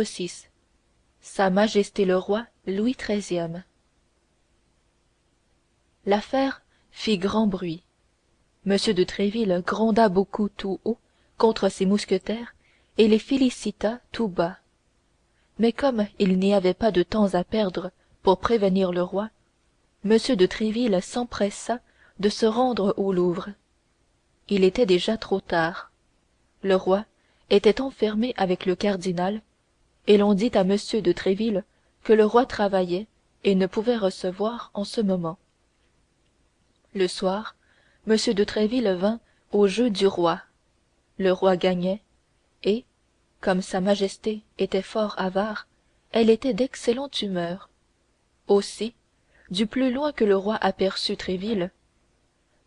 VI. Sa Majesté le Roi Louis XIII. L'affaire fit grand bruit. M. de Tréville gronda beaucoup tout haut contre ses mousquetaires et les félicita tout bas. Mais comme il n'y avait pas de temps à perdre pour prévenir le roi, M. de Tréville s'empressa de se rendre au Louvre. Il était déjà trop tard. Le roi était enfermé avec le cardinal, et l'on dit à M. de Tréville que le roi travaillait et ne pouvait recevoir en ce moment. Le soir, M. de Tréville vint au jeu du roi. Le roi gagnait, et, comme sa majesté était fort avare, elle était d'excellente humeur. Aussi, du plus loin que le roi aperçut Tréville,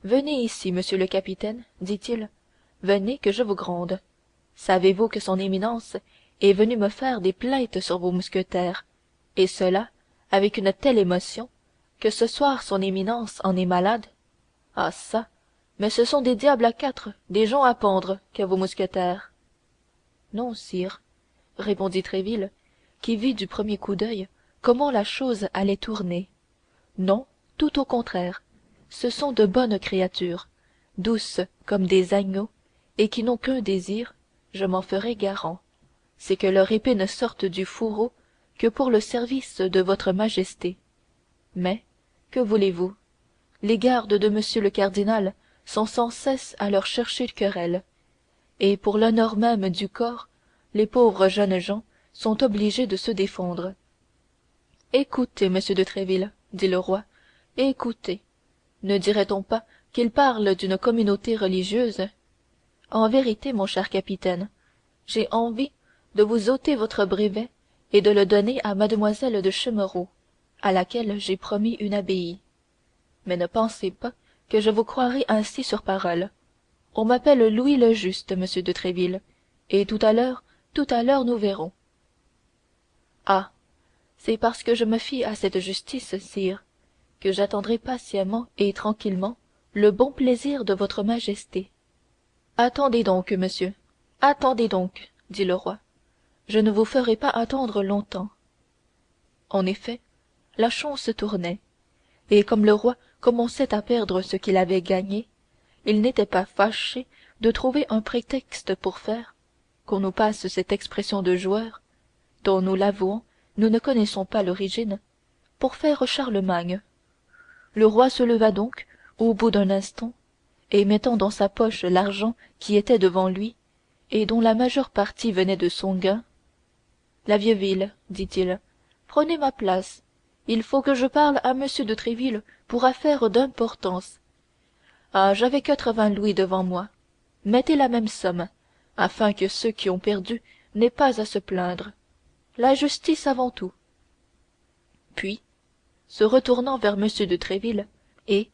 venez ici, monsieur le capitaine, dit-il, venez que je vous gronde. Savez-vous que son éminence est venu me faire des plaintes sur vos mousquetaires, et cela avec une telle émotion que ce soir son éminence en est malade? Ah çà, mais ce sont des diables à quatre, des gens à pendre, que vos mousquetaires. Non, sire, répondit Tréville, qui vit du premier coup d'œil comment la chose allait tourner. Non, tout au contraire, ce sont de bonnes créatures, douces comme des agneaux, et qui n'ont qu'un désir, je m'en ferai garant, c'est que leur épée ne sorte du fourreau que pour le service de votre majesté. Mais, que voulez-vous? Les gardes de monsieur le cardinal sont sans cesse à leur chercher querelle, et pour l'honneur même du corps, les pauvres jeunes gens sont obligés de se défendre. Écoutez, monsieur de Tréville, dit le roi, écoutez. Ne dirait-on pas qu'il parle d'une communauté religieuse? En vérité, mon cher capitaine, j'ai envie de vous ôter votre brevet et de le donner à mademoiselle de Chemerault, à laquelle j'ai promis une abbaye. Mais ne pensez pas que je vous croirai ainsi sur parole. On m'appelle Louis le Juste, monsieur de Tréville, et tout à l'heure, nous verrons. Ah, c'est parce que je me fie à cette justice, sire, que j'attendrai patiemment et tranquillement le bon plaisir de votre majesté. Attendez donc, monsieur, attendez donc, dit le roi. Je ne vous ferai pas attendre longtemps. En effet, la chance tournait, et comme le roi commençait à perdre ce qu'il avait gagné, il n'était pas fâché de trouver un prétexte pour faire, qu'on nous passe cette expression de joueur, dont nous l'avouons, nous ne connaissons pas l'origine, pour faire Charlemagne. Le roi se leva donc, au bout d'un instant, et mettant dans sa poche l'argent qui était devant lui, et dont la majeure partie venait de son gain, la Vieuville, dit-il, prenez ma place. Il faut que je parle à monsieur de Tréville pour affaire d'importance. Ah, j'avais 80 louis devant moi. Mettez la même somme, afin que ceux qui ont perdu n'aient pas à se plaindre. La justice avant tout. Puis, se retournant vers monsieur de Tréville, et,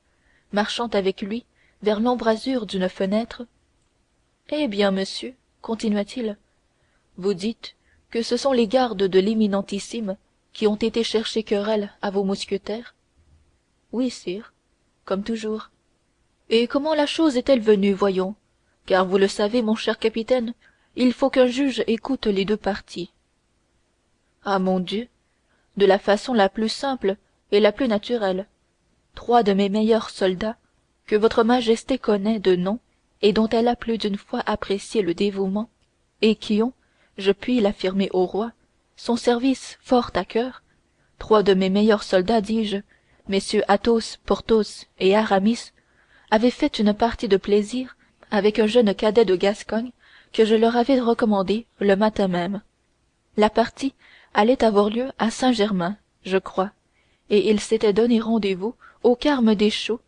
marchant avec lui vers l'embrasure d'une fenêtre, eh bien, monsieur, continua-t-il, vous dites que ce sont les gardes de l'éminentissime qui ont été chercher querelle à vos mousquetaires? Oui, sire, comme toujours. Et comment la chose est-elle venue, voyons? Car vous le savez, mon cher capitaine, il faut qu'un juge écoute les deux parties. Ah, mon Dieu, de la façon la plus simple et la plus naturelle. 3 de mes meilleurs soldats, que votre majesté connaît de nom et dont elle a plus d'une fois apprécié le dévouement, et qui ont, je puis l'affirmer au roi, son service fort à cœur, 3 de mes meilleurs soldats, dis-je, messieurs Athos, Porthos et Aramis, avaient fait une partie de plaisir avec un jeune cadet de Gascogne que je leur avais recommandé le matin même. La partie allait avoir lieu à Saint-Germain, je crois, et ils s'étaient donné rendez-vous au Carme Deschaux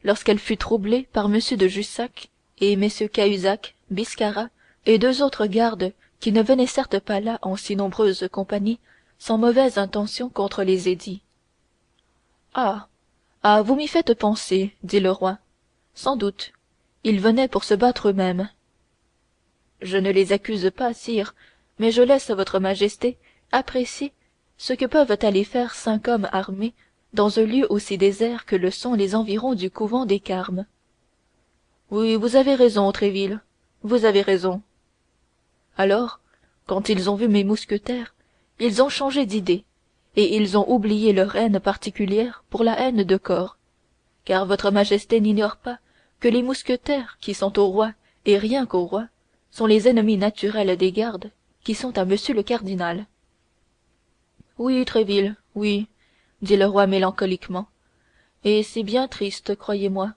lorsqu'elle fut troublée par M. de Jussac et mm Cahusac, Biscarat et 2 autres gardes qui ne venaient certes pas là en si nombreuse compagnie sans mauvaise intention contre les édits. Ah, ah, vous m'y faites penser, dit le roi. Sans doute, ils venaient pour se battre eux-mêmes. Je ne les accuse pas, sire, mais je laisse votre majesté apprécier ce que peuvent aller faire 5 hommes armés dans un lieu aussi désert que le sont les environs du couvent des Carmes. Oui, vous avez raison, Tréville, vous avez raison. Alors, quand ils ont vu mes mousquetaires ils ont changé d'idée, et ils ont oublié leur haine particulière pour la haine de corps, car votre majesté n'ignore pas que les mousquetaires qui sont au roi et rien qu'au roi sont les ennemis naturels des gardes qui sont à monsieur le cardinal. Oui, Tréville, oui, dit le roi mélancoliquement, et c'est bien triste, croyez-moi,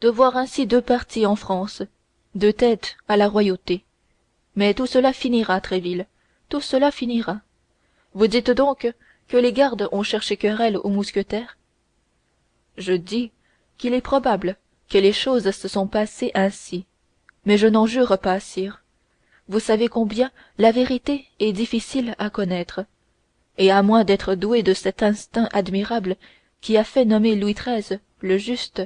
de voir ainsi deux partis en France, deux têtes à la royauté. Mais tout cela finira, Tréville, tout cela finira. Vous dites donc que les gardes ont cherché querelle aux mousquetaires? Je dis qu'il est probable que les choses se sont passées ainsi, mais je n'en jure pas, sire. Vous savez combien la vérité est difficile à connaître, et à moins d'être doué de cet instinct admirable qui a fait nommer Louis XIII le juste.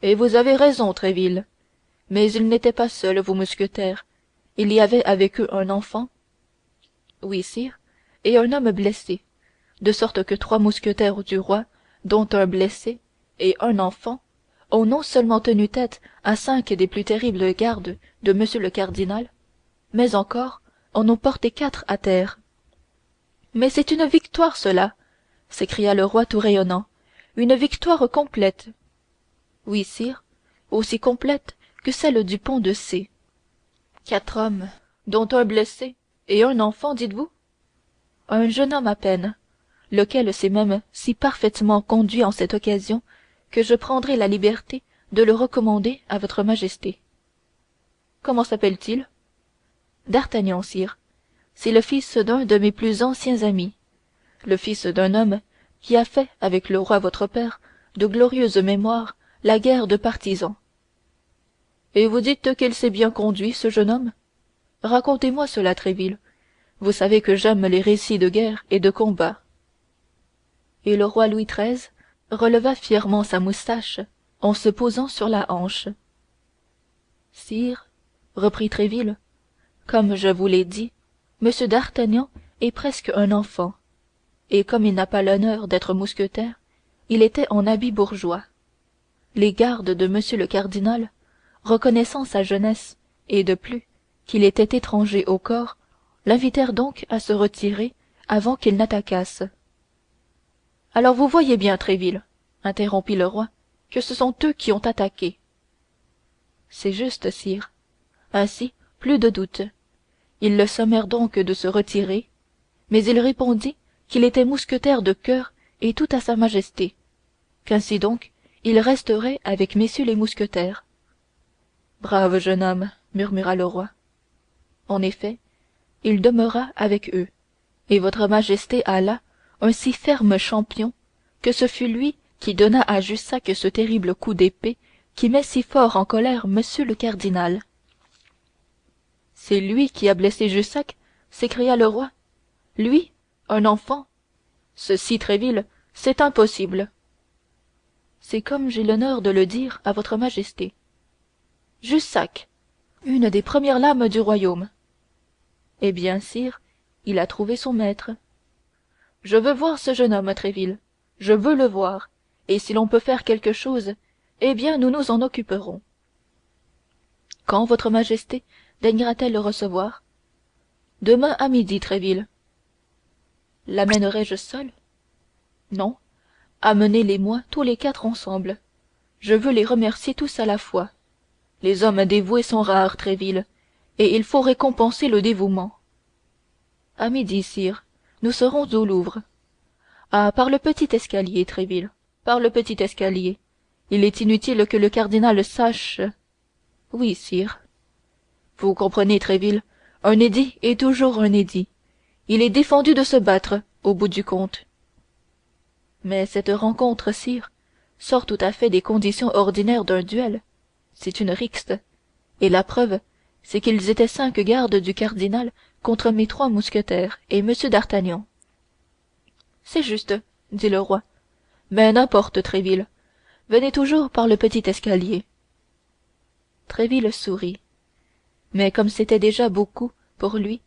Et vous avez raison, Tréville, mais ils n'étaient pas seuls, vos mousquetaires. Il y avait avec eux un enfant. Oui, sire, et un homme blessé, de sorte que 3 mousquetaires du roi, dont un blessé, et un enfant, ont non seulement tenu tête à 5 des plus terribles gardes de monsieur le cardinal, mais encore en ont porté 4 à terre. Mais c'est une victoire, cela, s'écria le roi tout rayonnant, une victoire complète. Oui, sire, aussi complète que celle du pont de C. 4 hommes, dont un blessé, et un enfant, dites-vous? Un jeune homme à peine, lequel s'est même si parfaitement conduit en cette occasion que je prendrai la liberté de le recommander à votre majesté. Comment s'appelle-t-il? D'Artagnan, sire. C'est le fils d'un de mes plus anciens amis, le fils d'un homme qui a fait avec le roi votre père de glorieuse mémoire la guerre de partisans. Et vous dites qu'il s'est bien conduit, ce jeune homme? Racontez-moi cela, Tréville. Vous savez que j'aime les récits de guerre et de combat. Et le roi Louis XIII releva fièrement sa moustache en se posant sur la hanche. Sire, reprit Tréville, comme je vous l'ai dit, M. d'Artagnan est presque un enfant, et comme il n'a pas l'honneur d'être mousquetaire, il était en habit bourgeois. Les gardes de M. le cardinal, reconnaissant sa jeunesse, et de plus qu'il était étranger au corps, l'invitèrent donc à se retirer avant qu'ils n'attaquassent. Alors vous voyez bien, Tréville, interrompit le roi, que ce sont eux qui ont attaqué. C'est juste, sire. Ainsi, plus de doute. Ils le sommèrent donc de se retirer, mais il répondit qu'il était mousquetaire de cœur et tout à sa majesté, qu'ainsi donc il resterait avec messieurs les mousquetaires. Brave jeune homme, murmura le roi. En effet, il demeura avec eux, et votre majesté a là un si ferme champion que ce fut lui qui donna à Jussac ce terrible coup d'épée qui met si fort en colère monsieur le cardinal. C'est lui qui a blessé Jussac, s'écria le roi. Lui, un enfant? Ceci, Tréville, c'est impossible. C'est comme j'ai l'honneur de le dire à votre majesté. Jussac, une des premières lames du royaume. Eh bien, sire, il a trouvé son maître. Je veux voir ce jeune homme, Tréville, je veux le voir, et si l'on peut faire quelque chose, eh bien nous nous en occuperons. Quand votre majesté daignera-t-elle le recevoir? Demain à midi, Tréville. L'amènerai-je seul? Non, amenez-les-moi tous les 4 ensemble. Je veux les remercier tous à la fois. Les hommes dévoués sont rares, Tréville, et il faut récompenser le dévouement. À midi, sire, nous serons au Louvre. Ah, par le petit escalier, Tréville, par le petit escalier. Il est inutile que le cardinal sache. Oui, sire. Vous comprenez, Tréville, un édit est toujours un édit. Il est défendu de se battre, au bout du compte. Mais cette rencontre, sire, sort tout à fait des conditions ordinaires d'un duel. C'est une rixe, et la preuve, c'est qu'ils étaient 5 gardes du cardinal contre mes 3 mousquetaires et M. d'Artagnan. C'est juste, dit le roi. Mais n'importe, Tréville. Venez toujours par le petit escalier. Tréville sourit. Mais comme c'était déjà beaucoup, pour lui,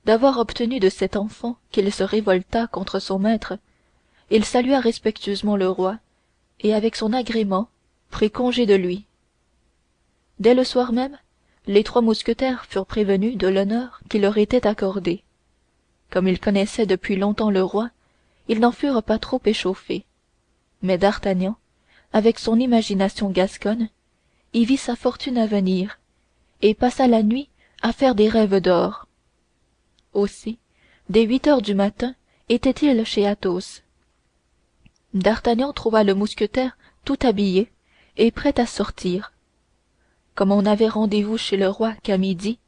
d'avoir obtenu de cet enfant qu'il se révoltât contre son maître, il salua respectueusement le roi, et avec son agrément, prit congé de lui. Dès le soir même, les 3 mousquetaires furent prévenus de l'honneur qui leur était accordé. comme ils connaissaient depuis longtemps le roi, ils n'en furent pas trop échauffés. Mais d'Artagnan, avec son imagination gasconne, y vit sa fortune à venir, et passa la nuit à faire des rêves d'or. Aussi, dès 8 heures du matin, était-il chez Athos. D'Artagnan trouva le mousquetaire tout habillé et prêt à sortir. Comme on n'avait rendez-vous chez le roi qu'à midi,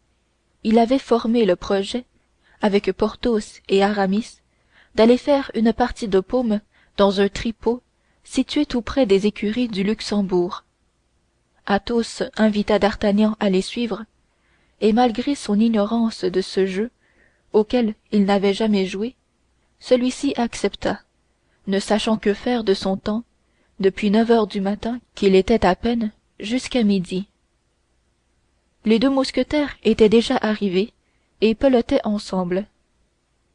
il avait formé le projet, avec Porthos et Aramis, d'aller faire une partie de paume dans un tripot situé tout près des écuries du Luxembourg. Athos invita d'Artagnan à les suivre, et malgré son ignorance de ce jeu, auquel il n'avait jamais joué, celui-ci accepta, ne sachant que faire de son temps, depuis 9 heures du matin qu'il était à peine, jusqu'à midi. Les deux mousquetaires étaient déjà arrivés et pelotaient ensemble.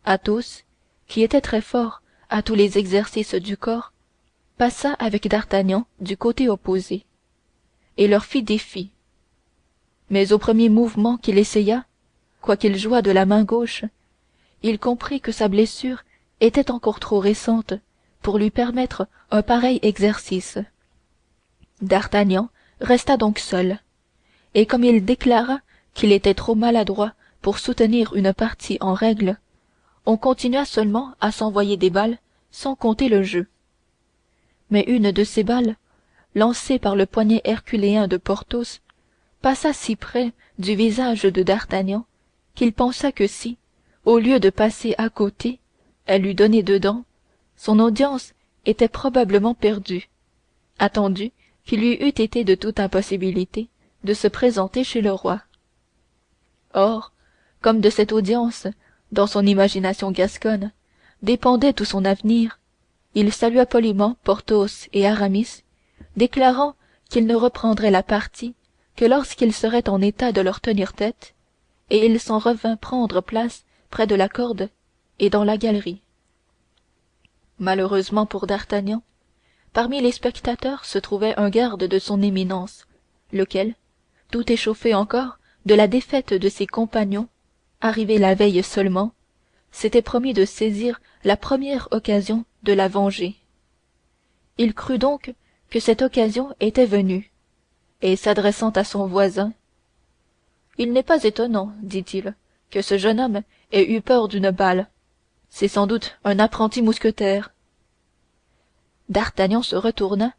Athos, qui était très fort à tous les exercices du corps, passa avec d'Artagnan du côté opposé, et leur fit défi. Mais au premier mouvement qu'il essaya, quoiqu'il jouât de la main gauche, il comprit que sa blessure était encore trop récente pour lui permettre un pareil exercice. D'Artagnan resta donc seul, et comme il déclara qu'il était trop maladroit pour soutenir une partie en règle, on continua seulement à s'envoyer des balles sans compter le jeu. Mais une de ces balles, lancée par le poignet herculéen de Porthos, passa si près du visage de d'Artagnan qu'il pensa que si, au lieu de passer à côté, elle eût donné dedans, son audience était probablement perdue, attendu qu'il lui eût été de toute impossibilité de se présenter chez le roi. Or, comme de cette audience, dans son imagination gasconne, dépendait tout son avenir, il salua poliment Porthos et Aramis, déclarant qu'il ne reprendrait la partie que lorsqu'il serait en état de leur tenir tête, et il s'en revint prendre place près de la corde et dans la galerie. Malheureusement pour d'Artagnan, parmi les spectateurs se trouvait un garde de son éminence, lequel, tout échauffé encore de la défaite de ses compagnons, arrivé la veille seulement, s'était promis de saisir la première occasion de la venger. Il crut donc que cette occasion était venue, et s'adressant à son voisin, il n'est pas étonnant, dit-il, que ce jeune homme ait eu peur d'une balle. C'est sans doute un apprenti mousquetaire. D'Artagnan se retourna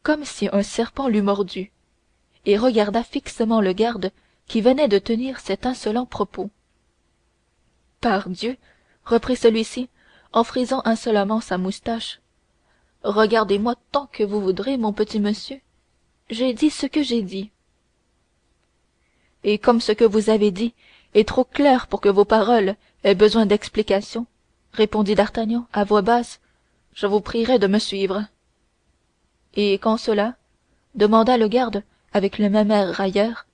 comme si un serpent l'eût mordu, et regarda fixement le garde qui venait de tenir cet insolent propos. Pardieu, reprit celui-ci en frisant insolemment sa moustache, regardez-moi tant que vous voudrez, mon petit monsieur. J'ai dit ce que j'ai dit. Et comme ce que vous avez dit est trop clair pour que vos paroles aient besoin d'explication, répondit d'Artagnan à voix basse, je vous prierai de me suivre. Et quand cela, demanda le garde avec le même air railleur.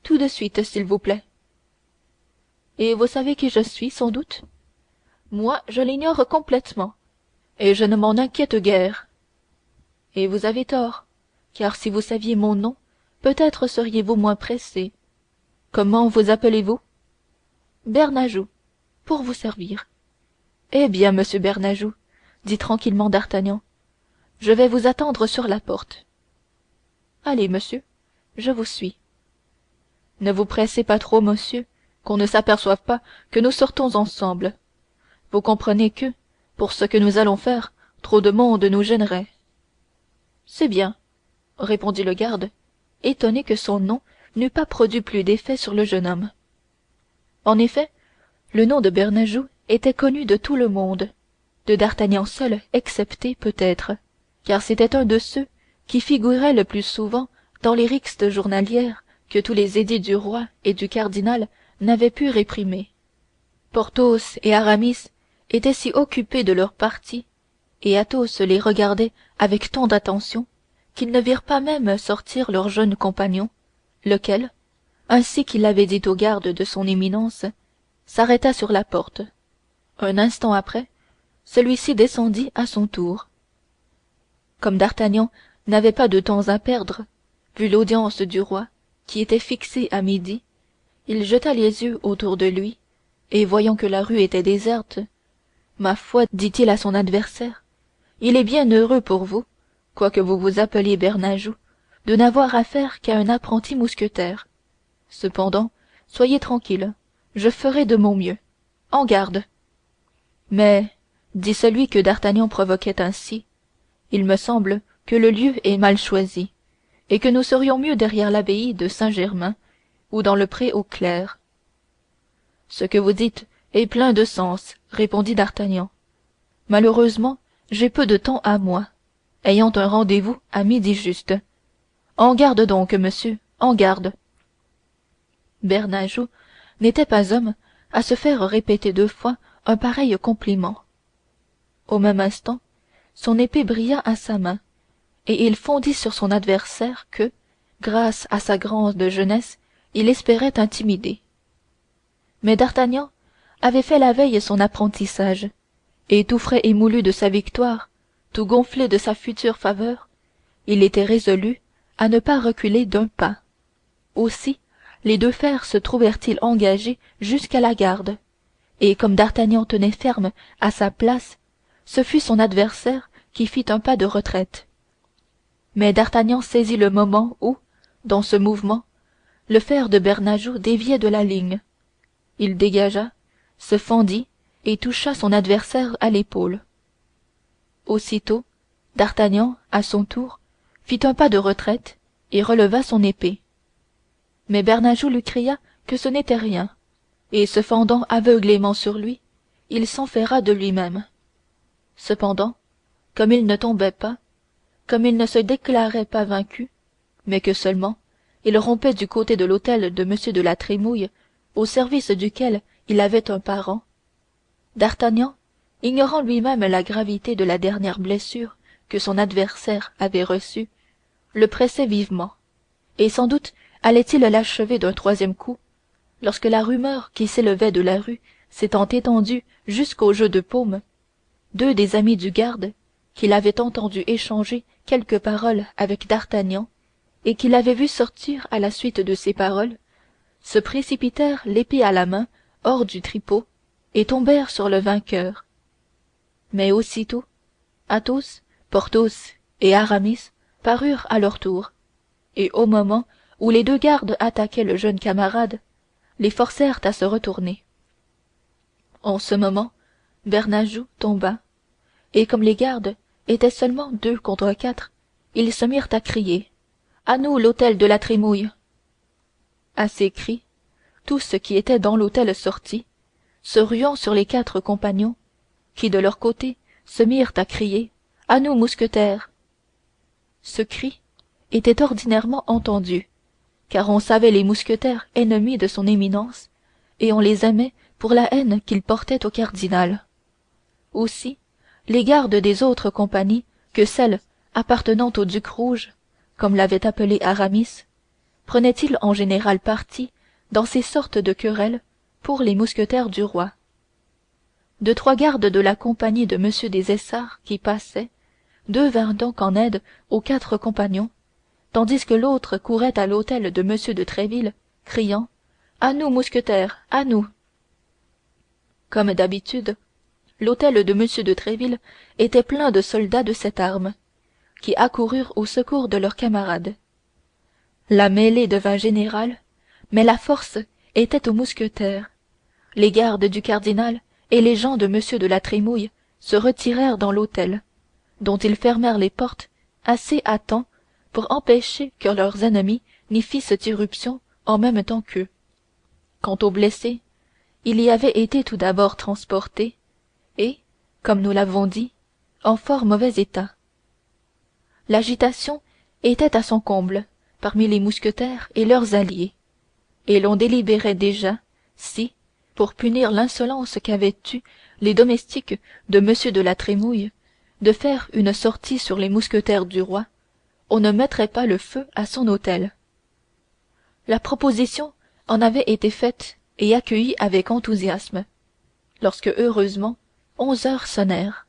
Tout de suite, s'il vous plaît. Et vous savez qui je suis, sans doute? Moi, je l'ignore complètement, et je ne m'en inquiète guère. Et vous avez tort, car si vous saviez mon nom, peut-être seriez-vous moins pressé. Comment vous appelez-vous? Bernajoux, pour vous servir. Eh bien, monsieur Bernajoux, dit tranquillement d'Artagnan, je vais vous attendre sur la porte. Allez, monsieur, je vous suis. Ne vous pressez pas trop, monsieur, qu'on ne s'aperçoive pas que nous sortons ensemble. Vous comprenez que, pour ce que nous allons faire, trop de monde nous gênerait. C'est bien, répondit le garde, étonné que son nom n'eût pas produit plus d'effet sur le jeune homme. En effet, le nom de Bernajoux était connu de tout le monde, de d'Artagnan seul excepté peut-être, car c'était un de ceux qui figuraient le plus souvent dans les rixes journalières que tous les édits du roi et du cardinal n'avaient pu réprimer. Porthos et Aramis étaient si occupés de leur partie, et Athos les regardait avec tant d'attention qu'ils ne virent pas même sortir leur jeune compagnon, lequel, ainsi qu'il l'avait dit au garde de son éminence, s'arrêta sur la porte. Un instant après, celui-ci descendit à son tour. Comme d'Artagnan n'avait pas de temps à perdre, vu l'audience du roi, qui était fixée à midi, il jeta les yeux autour de lui, et voyant que la rue était déserte, ma foi, dit-il à son adversaire, il est bien heureux pour vous, quoique vous vous appeliez Bernajoux, de n'avoir affaire qu'à un apprenti mousquetaire. Cependant, soyez tranquille, je ferai de mon mieux. En garde. Mais, dit celui que d'Artagnan provoquait ainsi, il me semble que le lieu est mal choisi, et que nous serions mieux derrière l'abbaye de Saint-Germain ou dans le pré aux Clercs. Ce que vous dites est plein de sens, répondit d'Artagnan. Malheureusement, j'ai peu de temps à moi, ayant un rendez-vous à midi juste. En garde donc, monsieur, en garde. Bernajoux n'était pas homme à se faire répéter 2 fois un pareil compliment. Au même instant, son épée brilla à sa main, et il fondit sur son adversaire que, grâce à sa grande jeunesse, il espérait intimider. Mais d'Artagnan avait fait la veille son apprentissage, et tout frais émoulu de sa victoire, tout gonflé de sa future faveur, il était résolu à ne pas reculer d'un pas. Aussi, les 2 fers se trouvèrent-ils engagés jusqu'à la garde, et comme d'Artagnan tenait ferme à sa place, ce fut son adversaire qui fit un pas de retraite. Mais d'Artagnan saisit le moment où, dans ce mouvement, le fer de Bernajoux déviait de la ligne. Il dégagea, se fendit et toucha son adversaire à l'épaule. Aussitôt, d'Artagnan, à son tour, fit un pas de retraite et releva son épée. Mais Bernajoux lui cria que ce n'était rien, et se fendant aveuglément sur lui, il s'enferra de lui-même. Cependant, comme il ne tombait pas, comme il ne se déclarait pas vaincu, mais que seulement il rompait du côté de l'hôtel de M de la Trémouille, au service duquel il avait un parent, d'Artagnan, ignorant lui-même la gravité de la dernière blessure que son adversaire avait reçue, le pressait vivement, et sans doute allait-il l'achever d'un 3e coup, lorsque la rumeur qui s'élevait de la rue s'étant étendue jusqu'au jeu de paume, 2 des amis du garde, qui l'avaient entendu échanger quelques paroles avec d'Artagnan, et qui l'avaient vu sortir à la suite de ces paroles, se précipitèrent l'épée à la main hors du tripot et tombèrent sur le vainqueur. Mais aussitôt, Athos, Porthos et Aramis parurent à leur tour, et au moment où les 2 gardes attaquaient le jeune camarade, les forcèrent à se retourner. En ce moment, Bernajoux tomba, et comme les gardes étaient seulement 2 contre 4, ils se mirent à crier: à nous l'hôtel de la Trémouille. À ces cris, tout ce qui était dans l'hôtel sortit, se ruant sur les 4 compagnons, qui de leur côté se mirent à crier: à nous mousquetaires. Ce cri était ordinairement entendu, car on savait les mousquetaires ennemis de son éminence, et on les aimait pour la haine qu'ils portaient au cardinal. Aussi, les gardes des autres compagnies que celles appartenant au duc rouge, comme l'avait appelé Aramis, prenaient-ils en général parti dans ces sortes de querelles pour les mousquetaires du roi. 2-3 gardes de la compagnie de M des Essarts qui passaient, 2 vinrent donc en aide aux 4 compagnons, tandis que l'autre courait à l'hôtel de M de Tréville, criant: à nous mousquetaires, à nous. Comme d'habitude, l'hôtel de M de Tréville était plein de soldats de cette arme, qui accoururent au secours de leurs camarades. La mêlée devint générale, mais la force était aux mousquetaires. Les gardes du cardinal et les gens de M de la Trémouille se retirèrent dans l'hôtel, dont ils fermèrent les portes assez à temps pour empêcher que leurs ennemis n'y fissent irruption en même temps qu'eux. Quant aux blessés, il y avait été tout d'abord transporté, et, comme nous l'avons dit, en fort mauvais état. L'agitation était à son comble parmi les mousquetaires et leurs alliés, et l'on délibérait déjà si, pour punir l'insolence qu'avaient eue les domestiques de M de la Trémouille de faire une sortie sur les mousquetaires du roi, on ne mettrait pas le feu à son hôtel. La proposition en avait été faite et accueillie avec enthousiasme, lorsque heureusement 11 heures sonnèrent.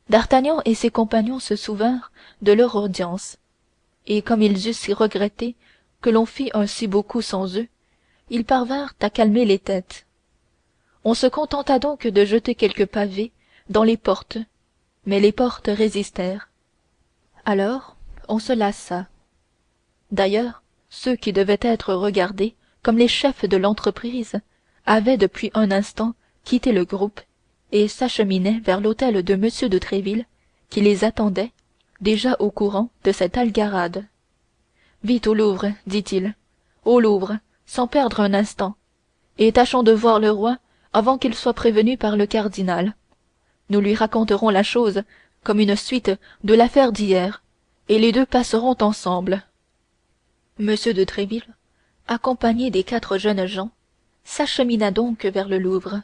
D'Artagnan et ses compagnons se souvinrent de leur audience, et comme ils eussent regretté que l'on fît un si beau coup sans eux, ils parvinrent à calmer les têtes. On se contenta donc de jeter quelques pavés dans les portes, mais les portes résistèrent. Alors on se lassa. D'ailleurs, ceux qui devaient être regardés comme les chefs de l'entreprise avaient depuis un instant quitté le groupe et s'acheminaient vers l'hôtel de M. de Tréville, qui les attendait, déjà au courant de cette algarade. Vite au Louvre, dit-il, au Louvre, sans perdre un instant, et tâchons de voir le roi avant qu'il soit prévenu par le cardinal. Nous lui raconterons la chose comme une suite de l'affaire d'hier, et les deux passeront ensemble. M. de Tréville, accompagné des 4 jeunes gens, s'achemina donc vers le Louvre,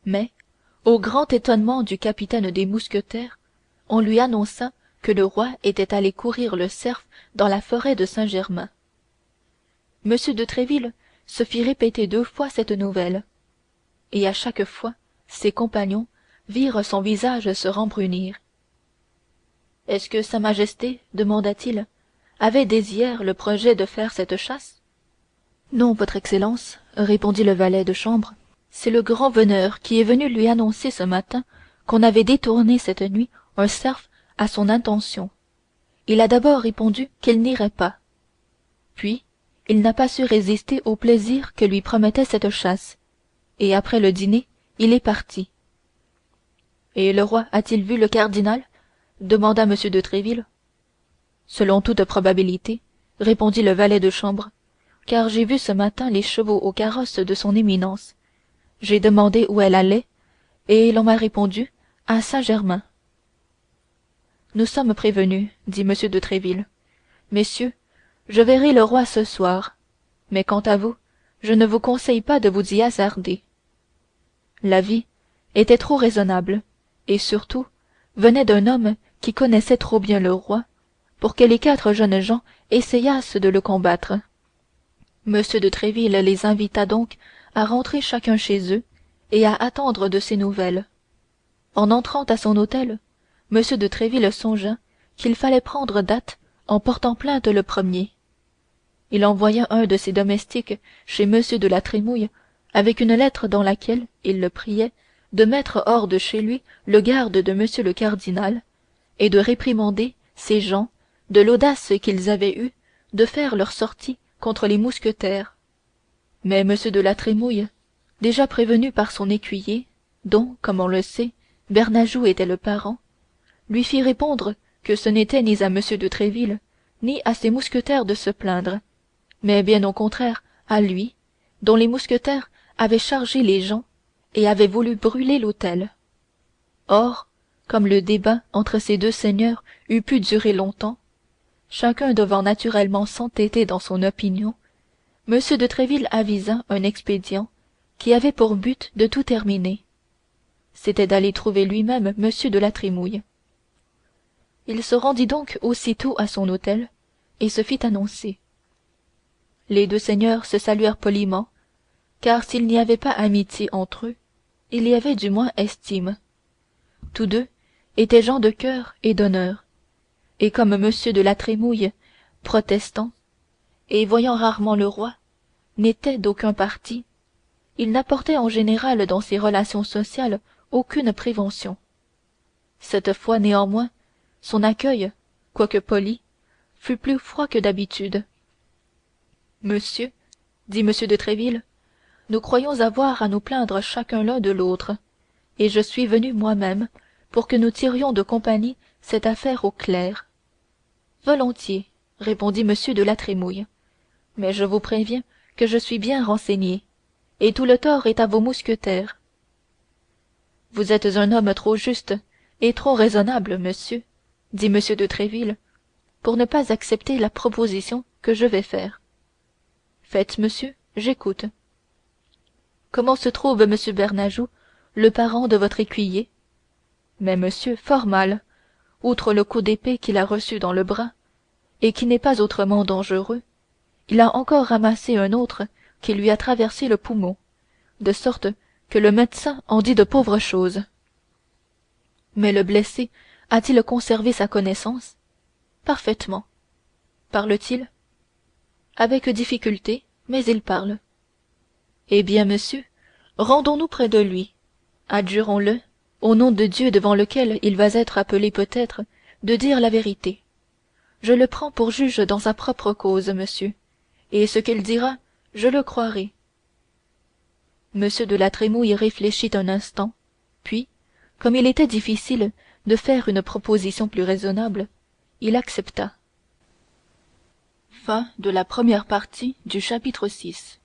mais, au grand étonnement du capitaine des mousquetaires, on lui annonça que le roi était allé courir le cerf dans la forêt de Saint-Germain. M. de Tréville se fit répéter 2 fois cette nouvelle, et à chaque fois ses compagnons virent son visage se rembrunir. Est-ce que sa majesté, demanda-t-il, avait dès hier le projet de faire cette chasse? Non, votre excellence, répondit le valet de chambre, c'est le grand veneur qui est venu lui annoncer ce matin qu'on avait détourné cette nuit un cerf à son intention. Il a d'abord répondu qu'il n'irait pas. Puis, il n'a pas su résister au plaisir que lui promettait cette chasse, et après le dîner, il est parti. Et le roi a-t-il vu le cardinal? Demanda M. de Tréville. Selon toute probabilité, répondit le valet de chambre, car j'ai vu ce matin les chevaux au carrosse de son éminence. J'ai demandé où elle allait, et l'on m'a répondu à Saint-Germain. Nous sommes prévenus, dit M. de Tréville. Messieurs, je verrai le roi ce soir, mais quant à vous, je ne vous conseille pas de vous y hasarder. L'avis était trop raisonnable, et surtout venait d'un homme qui connaissait trop bien le roi pour que les 4 jeunes gens essayassent de le combattre. M. de Tréville les invita donc à rentrer chacun chez eux et à attendre de ses nouvelles. En entrant à son hôtel, M. de Tréville songea qu'il fallait prendre date en portant plainte le premier. Il envoya un de ses domestiques chez M. de la Trémouille avec une lettre dans laquelle il le priait de mettre hors de chez lui le garde de M. le cardinal et de réprimander ces gens de l'audace qu'ils avaient eue de faire leur sortie contre les mousquetaires. Mais M. de la Trémouille, déjà prévenu par son écuyer, dont, comme on le sait, Bernajoux était le parent, lui fit répondre que ce n'était ni à M. de Tréville, ni à ses mousquetaires de se plaindre, mais bien au contraire à lui, dont les mousquetaires avaient chargé les gens et avaient voulu brûler l'hôtel. Or, comme le débat entre ces 2 seigneurs eût pu durer longtemps, chacun devant naturellement s'entêter dans son opinion, M. de Tréville avisa un expédient qui avait pour but de tout terminer. C'était d'aller trouver lui-même M. de la Trémouille. Il se rendit donc aussitôt à son hôtel et se fit annoncer. Les 2 seigneurs se saluèrent poliment, car s'il n'y avait pas amitié entre eux, il y avait du moins estime. Tous 2 étaient gens de cœur et d'honneur, et comme M. de la Trémouille, protestant, et voyant rarement le roi, n'était d'aucun parti, il n'apportait en général dans ses relations sociales aucune prévention. Cette fois néanmoins, son accueil, quoique poli, fut plus froid que d'habitude. Monsieur, dit M. de Tréville, nous croyons avoir à nous plaindre chacun l'un de l'autre, et je suis venu moi-même pour que nous tirions de compagnie cette affaire au clair. Volontiers, répondit M. de la Trémouille, mais je vous préviens que je suis bien renseigné, et tout le tort est à vos mousquetaires. Vous êtes un homme trop juste et trop raisonnable, monsieur, dit M. de Tréville, pour ne pas accepter la proposition que je vais faire. Faites, monsieur, j'écoute. Comment se trouve M. Bernajoux, le parent de votre écuyer? Mais monsieur, fort mal, outre le coup d'épée qu'il a reçu dans le bras, et qui n'est pas autrement dangereux, il a encore ramassé un autre qui lui a traversé le poumon, de sorte que le médecin en dit de pauvres choses. Mais le blessé a-t-il conservé sa connaissance? Parfaitement. Parle-t-il? Avec difficulté, mais il parle. Eh bien, monsieur, rendons-nous près de lui, adjurons-le au nom de Dieu devant lequel il va être appelé peut-être de dire la vérité. Je le prends pour juge dans sa propre cause, monsieur, et ce qu'il dira je le croirai. M de la Trémouille réfléchit un instant, puis comme il était difficile de faire une proposition plus raisonnable, il accepta. Chapitre 6.